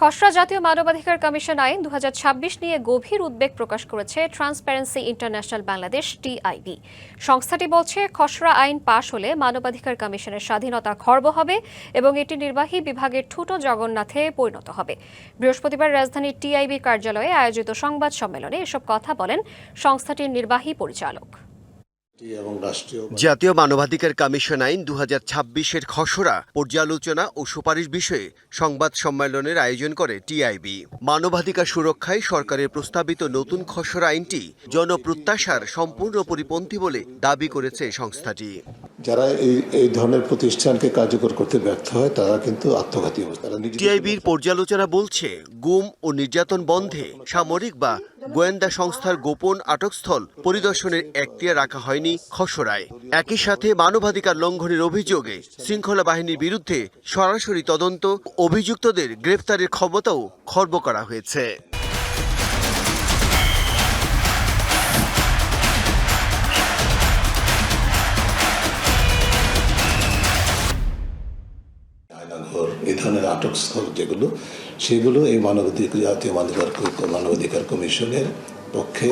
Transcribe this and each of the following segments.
খসড়া জাতীয় মানবাধিকার কমিশন আইন 2026 নিয়ে গভীর উদ্বেগ প্রকাশ করেছে ট্রান্সপারেন্সি ইন্টারন্যাশনাল বাংলাদেশ টিআইবি। সংস্থাটি বলছে, খসড়া আইন পাশ হলে মানবাধিকার কমিশনের স্বাধীনতা খর্ব হবে এবং এটি নির্বাহী বিভাগের ঠুটো জগন্নাথে পরিণত হবে। বৃহস্পতিবার রাজধানীর টিআইবি কার্যালয়ে আয়োজিত সংবাদ সম্মেলনে এসব কথা বলেন সংস্থাটির নির্বাহী পরিচালক। জাতীয় মানবাধিকার কমিশন আইন 2026-এর খসড়া পর্যালোচনা ও সুপারিশ বিষয়ে সংবাদ সম্মেলনের আয়োজন করে টিআইবি। মানবাধিকার সুরক্ষায় সরকারের প্রস্তাবিত নতুন খসড়া আইনটি জনপ্রত্যাশার সম্পূর্ণ পরিপন্থী বলে দাবি করেছে সংস্থাটি। যারা এই ধরনের প্রতিষ্ঠানকে কার্যকর করতে ব্যর্থ হয় তারা কিন্তু আত্মঘাতী হবে। টিআইবির পর্যালোচনা বলছে, গুম ও নির্যাতন বন্ধে সামরিক বা গোয়েন্দা সংস্থার গোপন আটকস্থল পরিদর্শনের এখতিয়ার রাখা হয়নি খসড়ায়। একই সাথে মানবাধিকার লঙ্ঘনের অভিযোগে শৃঙ্খলা বাহিনীর বিরুদ্ধে সরাসরি তদন্ত, অভিযুক্তদের গ্রেফতারের ক্ষমতাও খর্ব করা হয়েছে। এই ধরনের আটকস্থল যেগুলো, সেগুলো এই জাতীয় মানবাধিকার কমিশনের পক্ষে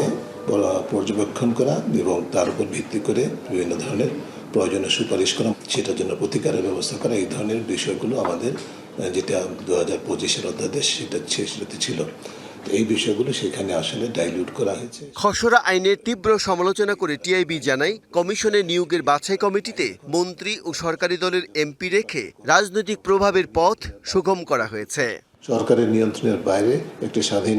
পর্যবেক্ষণ করা এবং তার উপর ভিত্তি করে বিভিন্ন ধরনের প্রয়োজনীয় সুপারিশ করা, সেটার জন্য প্রতিকারের ব্যবস্থা করা, এই ধরনের বিষয়গুলো আমাদের যেটা 2025-এর অধ্যাদেশ সেটাতে ছিল। এই বিষয়গুলো সেখানে আসলে ডাইলিউট করা হয়েছে। খসড়া আইনের তীব্র সমালোচনা করে টিআইবি জানায়, কমিশনের নিয়োগের বাছাই কমিটিতে মন্ত্রী ও সরকারি দলের এমপি রেখে রাজনৈতিক প্রভাবের পথ সুগম করা হয়েছে। সরকারের নিয়ন্ত্রণের বাইরে একটি স্বাধীন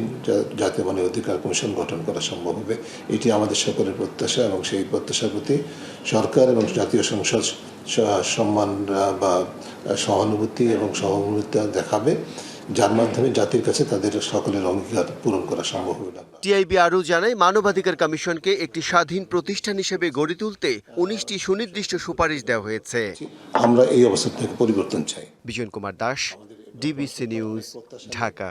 জাতীয় মানবাধিকার কমিশন গঠন করা সম্ভব হবে, এটি আমাদের সকলের প্রত্যাশা এবং সেই প্রত্যাশার প্রতি সরকার এবং জাতীয় সংসদ সম্মান বা সহানুভূতি এবং সহমর্মিতা দেখাবে, যার মাধ্যমে জাতির কাছে তাদের সকলের অঙ্গীকার পূরণ করা সম্ভব হবে। টিআইবি আরও জানায়, মানবাধিকার কমিশনকে একটি স্বাধীন প্রতিষ্ঠান হিসেবে গড়ে তুলতে 19টি সুনির্দিষ্ট সুপারিশ দেওয়া হয়েছে। আমরা এই অবস্থা থেকে পরিবর্তন চাই। Bijan Kumar Das, DBC news, Dhaka.